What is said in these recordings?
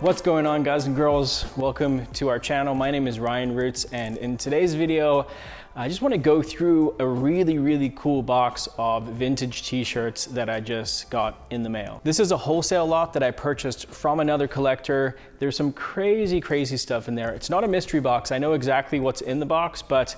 What's going on, guys and girls? Welcome to our channel. My name is Ralli Roots, and in today's video, I just want to go through a really cool box of vintage t-shirts that I just got in the mail. This is a wholesale lot that I purchased from another collector. There's some crazy stuff in there. It's not a mystery box. I know exactly what's in the box, but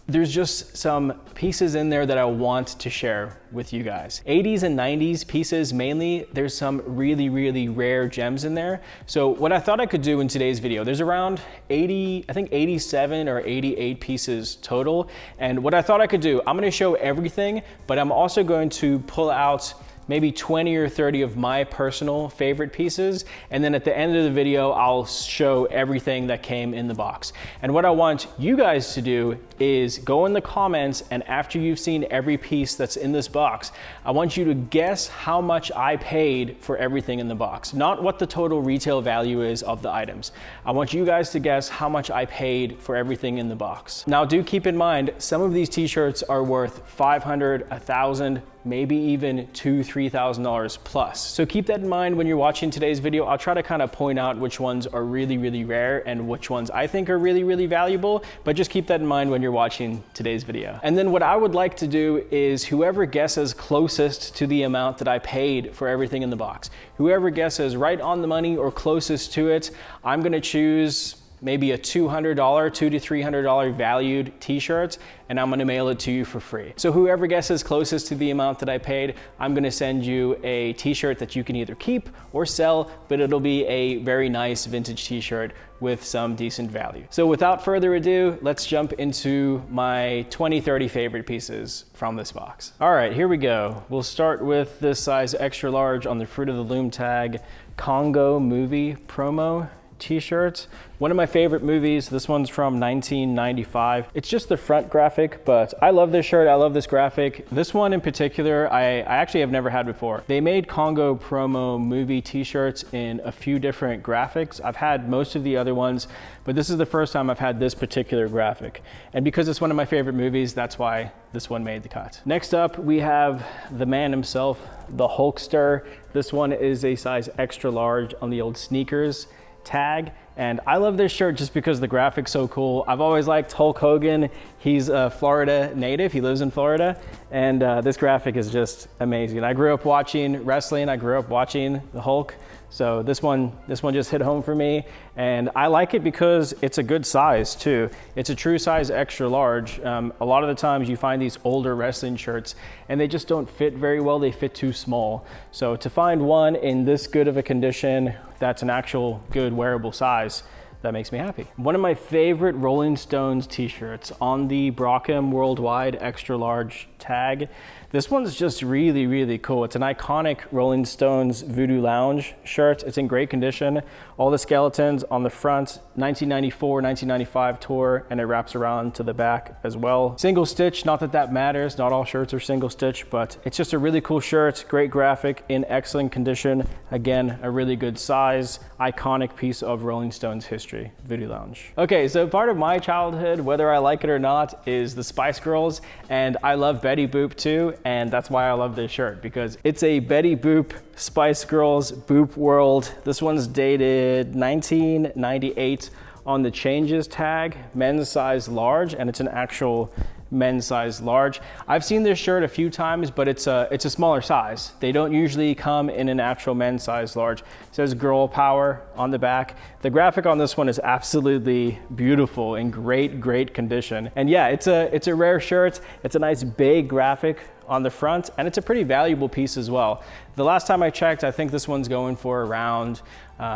there's just some pieces in there that I want to share with you guys. 80s and 90s pieces mainly. There's some really rare gems in there. So what I thought I could do in today's video, there's around 80, I think 87 or 88 pieces total. And what I thought I could do, I'm gonna show everything, but I'm also going to pull out maybe 20 or 30 of my personal favorite pieces. And then at the end of the video, I'll show everything that came in the box. And what I want you guys to do is go in the comments, and after you've seen every piece that's in this box, I want you to guess how much I paid for everything in the box. Not what the total retail value is of the items. I want you guys to guess how much I paid for everything in the box. Now do keep in mind, some of these t-shirts are worth $500, $1,000, maybe even $2,000–$3,000 plus. So keep that in mind when you're watching today's video. I'll try to kind of point out which ones are really rare and which ones I think are really valuable, but just keep that in mind when you're watching today's video. And then what I would like to do is whoever guesses closest to the amount that I paid for everything in the box, whoever guesses right on the money or closest to it, I'm gonna choose maybe a $200, $200 to $300 valued t-shirt, and I'm gonna mail it to you for free. So whoever guesses closest to the amount that I paid, I'm gonna send you a t-shirt that you can either keep or sell, but it'll be a very nice vintage t-shirt with some decent value. So without further ado, let's jump into my 20-30 favorite pieces from this box. All right, here we go. We'll start with this size extra large on the Fruit of the Loom tag Congo movie promo t-shirt. One of my favorite movies. This one's from 1995. It's just the front graphic, but I love this shirt. I love this graphic. This one in particular, I actually have never had before. They made Congo promo movie t-shirts in a few different graphics. I've had most of the other ones, but this is the first time I've had this particular graphic. And because it's one of my favorite movies, that's why this one made the cut. Next up, we have the man himself, the Hulkster. This one is a size extra large on the old sneakers tag, and I love this shirt just because the graphic's so cool. I've always liked Hulk Hogan. He's a Florida native. He lives in Florida, and this graphic is just amazing. I grew up watching wrestling. I grew up watching the Hulk, so this one just hit home for me, and I like it because it's a good size too. It's a true size extra large. A lot of the times you find these older wrestling shirts and they just don't fit very well. They fit too small. So to find one in this good of a condition that's an actual good wearable size, that makes me happy. One of my favorite Rolling Stones t-shirts on the Brockham Worldwide extra large tag. This one's just really cool. It's an iconic Rolling Stones Voodoo Lounge shirt. It's in great condition. All the skeletons on the front, 1994, 1995 tour, and it wraps around to the back as well. Single stitch, not that that matters. Not all shirts are single stitch, but it's just a really cool shirt. Great graphic, in excellent condition. Again, a really good size, iconic piece of Rolling Stones history, Voodoo Lounge. Okay, so part of my childhood, whether I like it or not, is the Spice Girls, and I love Betty Boop too. And that's why I love this shirt, because it's a Betty Boop Spice Girls Boop World. This one's dated 1998 on the changes tag, men's size large, and it's an actual men's size large. I've seen this shirt a few times, but it's a smaller size. They don't usually come in an actual men's size large. It says girl power on the back. The graphic on this one is absolutely beautiful, in great condition. And yeah, it's a rare shirt. It's a nice big graphic on the front, and it's a pretty valuable piece as well. The last time I checked, I think this one's going for around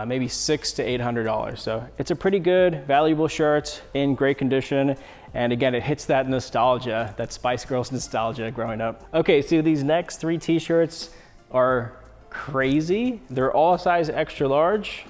maybe $600 to $800. So it's a pretty good, valuable shirt in great condition. And again, it hits that nostalgia, that Spice Girls nostalgia growing up. Okay, so these next three t-shirts are crazy. They're all size extra large.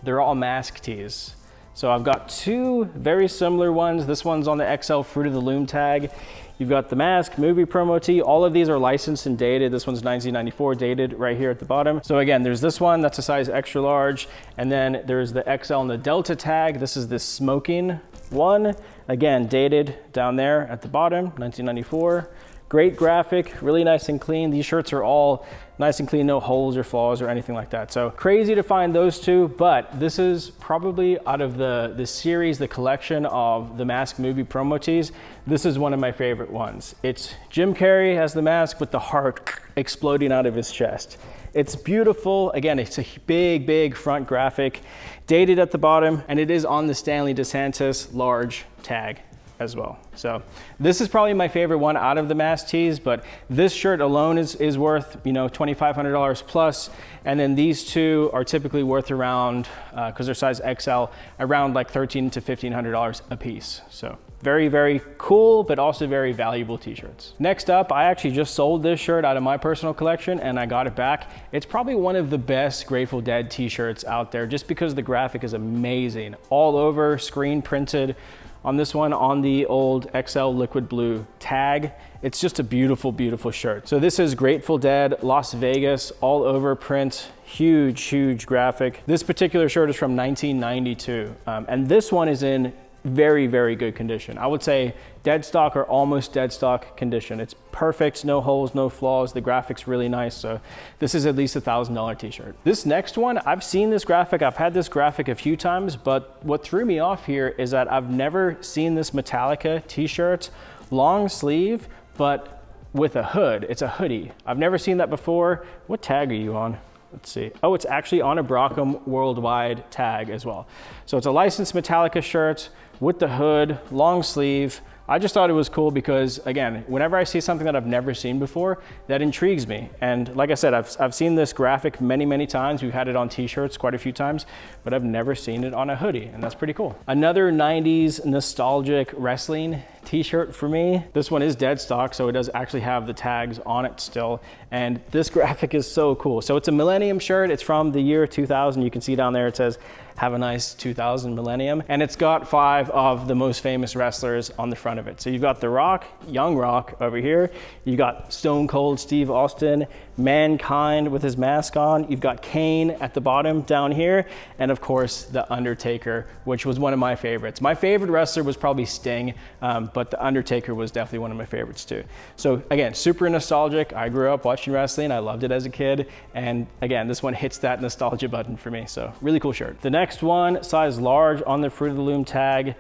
They're all mask tees. So I've got two very similar ones. This one's on the XL Fruit of the Loom tag. You've got the mask movie promo tee. All of these are licensed and dated. This one's 1994 dated right here at the bottom. So again, there's this one that's a size extra large, and then there's the XL and the Delta tag. This is the smoking one. Again, dated down there at the bottom, 1994. Great graphic, really nice and clean. These shirts are all nice and clean, no holes or flaws or anything like that. So crazy to find those two, but this is probably out of the series, the collection of the Mask movie promo tees, this is one of my favorite ones. It's Jim Carrey as the Mask with the heart exploding out of his chest. It's beautiful. Again, it's a big, big front graphic, dated at the bottom, and it is on the Stanley DeSantis large tag as well. So this is probably my favorite one out of the Mask tees, but this shirt alone is worth, you know, $2,500 plus. And then these two are typically worth around, because they're size XL, around like $1,300 to $1,500 a piece. So very, very cool, but also very valuable t-shirts. Next up, I actually just sold this shirt out of my personal collection and I got it back. It's probably one of the best Grateful Dead t-shirts out there just because the graphic is amazing. All over, screen printed. On this one, on the old XL liquid blue tag. It's just a beautiful, beautiful shirt. So this is Grateful Dead, Las Vegas, all over print, huge, huge graphic. This particular shirt is from 1992. And this one is in very, very good condition. I would say dead stock or almost dead stock condition. It's perfect, no holes, no flaws. The graphic's really nice. So this is at least a $1,000 t-shirt. This next one, I've seen this graphic. I've had this graphic a few times, but what threw me off here is that I've never seen this Metallica t-shirt, long sleeve, but with a hood. It's a hoodie. I've never seen that before. What tag are you on? Let's see. Oh, it's actually on a Brockham Worldwide tag as well. So it's a licensed Metallica shirt with the hood, long sleeve. I just thought it was cool because, again, whenever I see something that I've never seen before, that intrigues me. And like I said, I've seen this graphic many, many times. We've had it on t-shirts quite a few times, but I've never seen it on a hoodie, and that's pretty cool. Another 90s nostalgic wrestling t-shirt for me. This one is dead stock, so it does actually have the tags on it still. And this graphic is so cool. So it's a Millennium shirt. It's from the year 2000. You can see down there it says, "Have a nice 2000 millennium." And it's got 5 of the most famous wrestlers on the front of it. So you've got The Rock, Young Rock over here. You got Stone Cold Steve Austin, Mankind with his mask on. You've got Kane at the bottom down here. And of course, The Undertaker, which was one of my favorites. My favorite wrestler was probably Sting, but The Undertaker was definitely one of my favorites too. So again, super nostalgic. I grew up watching wrestling. I loved it as a kid. And again, this one hits that nostalgia button for me. So really cool shirt. The next one, size large on the Fruit of the Loom tag.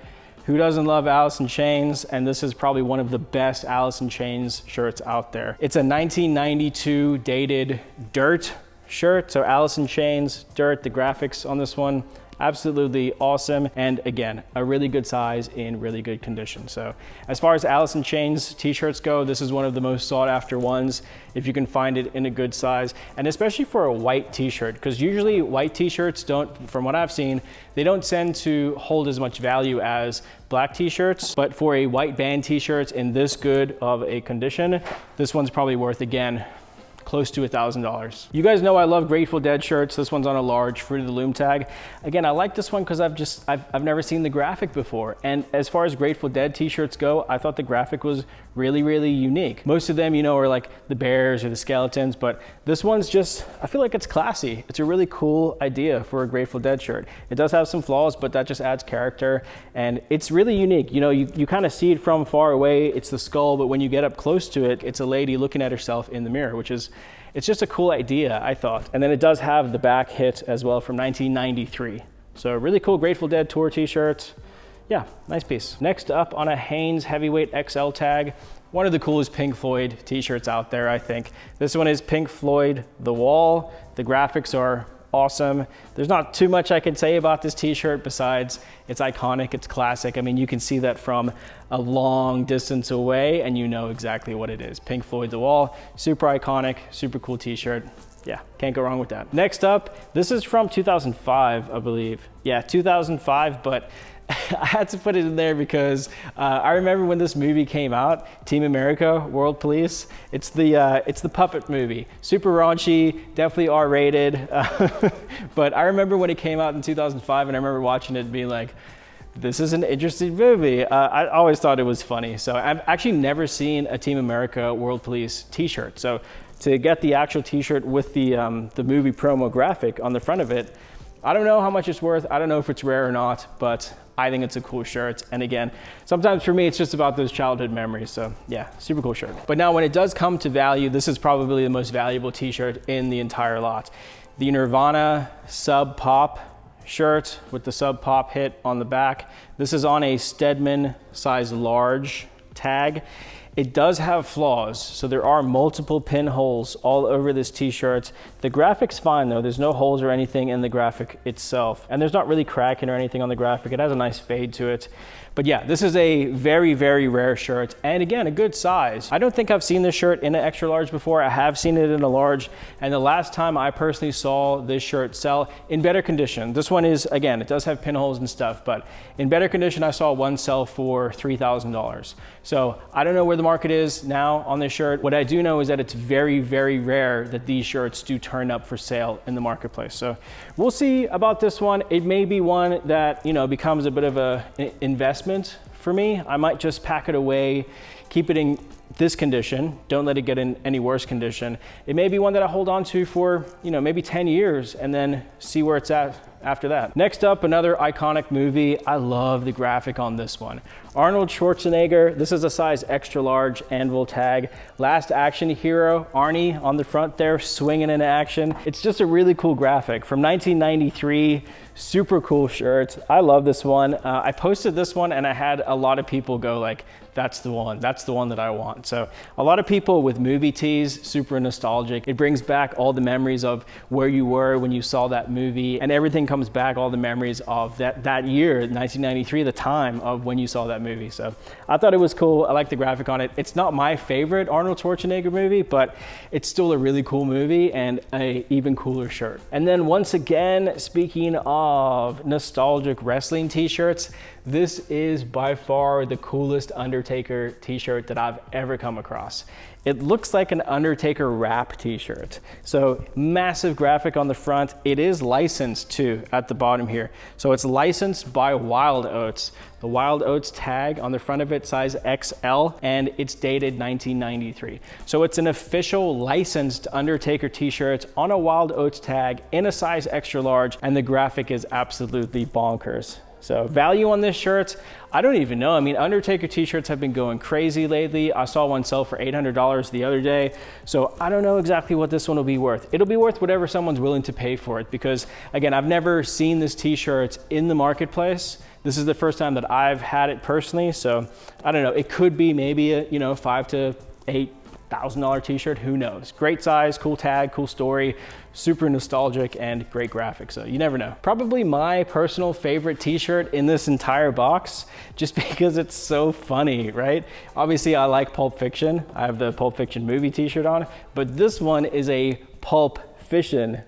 Who doesn't love Alice in Chains? And this is probably one of the best Alice in Chains shirts out there. It's a 1992 dated Dirt shirt. So Alice in Chains, Dirt, the graphics on this one, absolutely awesome. And again, a really good size in really good condition. So as far as Alice in Chains t-shirts go, this is one of the most sought after ones if you can find it in a good size, and especially for a white t-shirt, because usually white t-shirts don't, from what I've seen, they don't tend to hold as much value as black t-shirts. But for a white band t-shirt in this good of a condition, this one's probably worth, again, close to $1,000. You guys know I love Grateful Dead shirts. This one's on a large Fruit of the Loom tag. Again, I like this one because I've never seen the graphic before. And as far as Grateful Dead t-shirts go, I thought the graphic was really, really unique. Most of them, you know, are like the bears or the skeletons, but this one's just, I feel like it's classy. It's a really cool idea for a Grateful Dead shirt. It does have some flaws, but that just adds character. And it's really unique. You know, you kind of see it from far away. It's the skull, but when you get up close to it, it's a lady looking at herself in the mirror, which is, it's just a cool idea, I thought. And then it does have the back hit as well from 1993. So really cool Grateful Dead tour t-shirt. Yeah, nice piece. Next up on a Hanes Heavyweight XL tag, one of the coolest Pink Floyd t-shirts out there, I think. This one is Pink Floyd, The Wall. The graphics are awesome. There's not too much I can say about this t-shirt besides it's iconic, it's classic. I mean, you can see that from a long distance away and you know exactly what it is. Pink Floyd, The Wall, super iconic, super cool t-shirt. Yeah, can't go wrong with that. Next up, this is from 2005, I believe. Yeah, 2005, but I had to put it in there because I remember when this movie came out, Team America, World Police. It's the puppet movie, super raunchy, definitely R-rated. But I remember when it came out in 2005, and I remember watching it and being like, this is an interesting movie. I always thought it was funny. So I've actually never seen a Team America, World Police t-shirt. So to get the actual t-shirt with the movie promo graphic on the front of it, I don't know how much it's worth. I don't know if it's rare or not, but I think it's a cool shirt. And again, sometimes for me, it's just about those childhood memories. So yeah, super cool shirt. But now when it does come to value, this is probably the most valuable t-shirt in the entire lot. The Nirvana Sub Pop Shirt with the Sub Pop hit on the back. This is on a Stedman size large tag. It does have flaws, so there are multiple pinholes all over this t-shirt. The graphic's fine though, there's no holes or anything in the graphic itself. And there's not really cracking or anything on the graphic. It has a nice fade to it. But yeah, this is a very, very rare shirt. And again, a good size. I don't think I've seen this shirt in an extra large before. I have seen it in a large. And the last time I personally saw this shirt sell in better condition, this one is, again, it does have pinholes and stuff, but in better condition, I saw one sell for $3,000. So I don't know where the market is now on this shirt. What I do know is that it's very, very rare that these shirts do turn up for sale in the marketplace. So we'll see about this one. It may be one that, you know, becomes a bit of an investment for me. I might just pack it away, keep it in this condition, don't let it get in any worse condition. It may be one that I hold on to for, you know, maybe 10 years and then see where it's at after that. Next up, another iconic movie. I love the graphic on this one. Arnold Schwarzenegger, this is a size extra large anvil tag. Last Action Hero, Arnie on the front there, swinging in action. It's just a really cool graphic from 1993. Super cool shirt. I love this one. I posted this one and I had a lot of people go like, that's the one that I want. So a lot of people with movie tees, super nostalgic. It brings back all the memories of where you were when you saw that movie, and everything comes back, all the memories of that year, 1993, the time of when you saw that movie. So I thought it was cool. I like the graphic on it. It's not my favorite Arnold Schwarzenegger movie, but it's still a really cool movie and an even cooler shirt. And then once again, speaking of nostalgic wrestling t-shirts, this is by far the coolest Undertaker t-shirt that I've ever come across. It looks like an Undertaker rap t-shirt. So massive graphic on the front. It is licensed too at the bottom here. So it's licensed by Wild Oats. The Wild Oats tag on the front of it, size XL, and it's dated 1993. So it's an official licensed Undertaker t-shirt on a Wild Oats tag in a size extra large, and the graphic is absolutely bonkers. So value on this shirt, I don't even know. I mean, Undertaker t-shirts have been going crazy lately. I saw one sell for $800 the other day. So I don't know exactly what this one will be worth. It'll be worth whatever someone's willing to pay for it, because again, I've never seen this t-shirt in the marketplace. This is the first time that I've had it personally. So I don't know, it could be maybe a, you know, $5,000 to $8,000 t-shirt, who knows? Great size, cool tag, cool story, super nostalgic, and great graphics, so you never know. Probably my personal favorite t-shirt in this entire box, just because it's so funny, right? Obviously, I like Pulp Fiction. I have the Pulp Fiction movie t-shirt on, but this one is a Pulp Fiction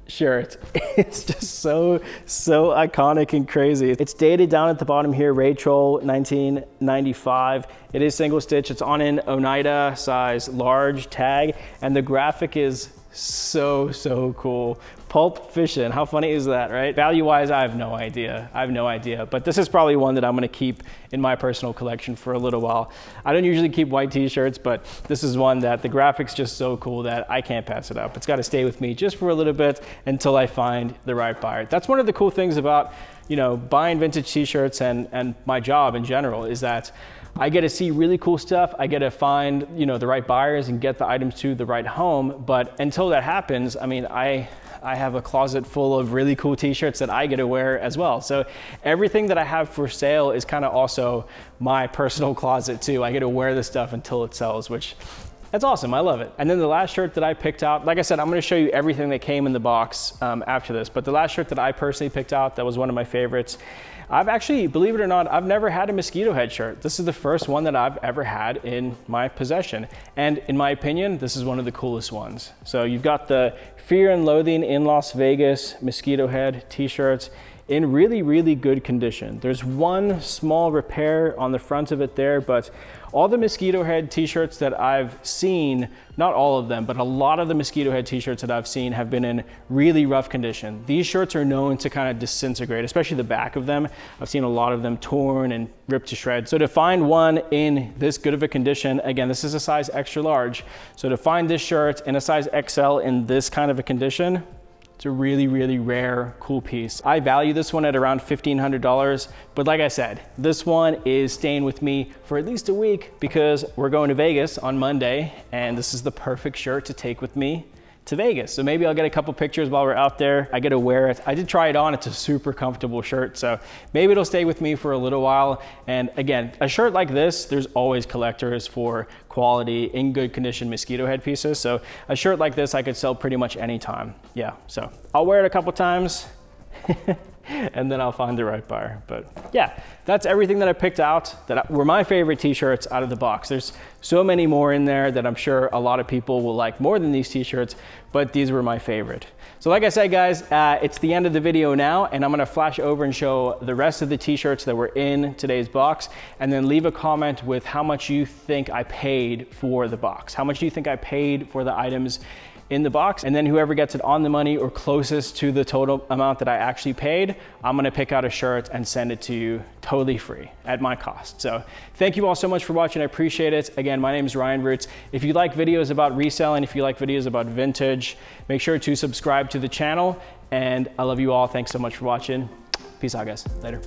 shirt. It's just so iconic and crazy. It's dated down at the bottom here, Rachel 1995. It is single stitch. It's on an Oneida size large tag, and the graphic is so cool. Pulp Fiction, how funny is that, right? Value-wise, I have no idea. But this is probably one that I'm gonna keep in my personal collection for a little while. I don't usually keep white t-shirts, but this is one that the graphics just so cool that I can't pass it up. It's gotta stay with me just for a little bit until I find the right buyer. That's one of the cool things about, you know, buying vintage t-shirts and my job in general, is that I get to see really cool stuff. I get to find, you know, the right buyers and get the items to the right home. But until that happens, I mean, I have a closet full of really cool t-shirts that I get to wear as well. So everything that I have for sale is kind of also my personal closet too. I get to wear this stuff until it sells, which that's awesome. I love it. And then the last shirt that I picked out, like I said, I'm going to show you everything that came in the box after this. But the last shirt that I personally picked out, that was one of my favorites. I've actually, believe it or not, I've never had a mosquito head shirt. This is the first one that I've ever had in my possession. And in my opinion, this is one of the coolest ones. So you've got the Fear and Loathing in Las Vegas mosquito head t-shirts in really good condition. There's one small repair on the front of it there, but all the mosquito head t-shirts that I've seen, not all of them, but a lot of the mosquito head t-shirts that I've seen have been in really rough condition. These shirts are known to kind of disintegrate, especially the back of them. I've seen a lot of them torn and ripped to shreds. So to find one in this good of a condition, again, this is a size extra large. So to find this shirt in a size XL in this kind of a condition, It's a really, really rare, cool piece. I value this one at around $1,500, but like I said, this one is staying with me for at least a week because we're going to Vegas on Monday, and this is the perfect shirt to take with me to Vegas. So maybe I'll get a couple pictures while we're out there. I get to wear it. I did try it on. It's a super comfortable shirt. So maybe it'll stay with me for a little while. And again, a shirt like this, there's always collectors for quality, in good condition mosquito head pieces. So a shirt like this, I could sell pretty much anytime. Yeah, so I'll wear it a couple times. And then I'll find the right buyer. But yeah, that's everything that I picked out that were my favorite t-shirts out of the box. There's so many more in there that I'm sure a lot of people will like more than these t-shirts, but these were my favorite. So like I said, guys, it's the end of the video now, and I'm gonna flash over and show the rest of the t-shirts that were in today's box, and then leave a comment with how much you think I paid for the box. How much do you think I paid for the items in the box? And then whoever gets it on the money or closest to the total amount that I actually paid, I'm gonna pick out a shirt and send it to you totally free at my cost. So thank you all so much for watching. I appreciate it. Again, my name is Ryan Roots. If you like videos about reselling, if you like videos about vintage, make sure to subscribe to the channel. And I love you all. Thanks so much for watching. Peace out, guys. Later.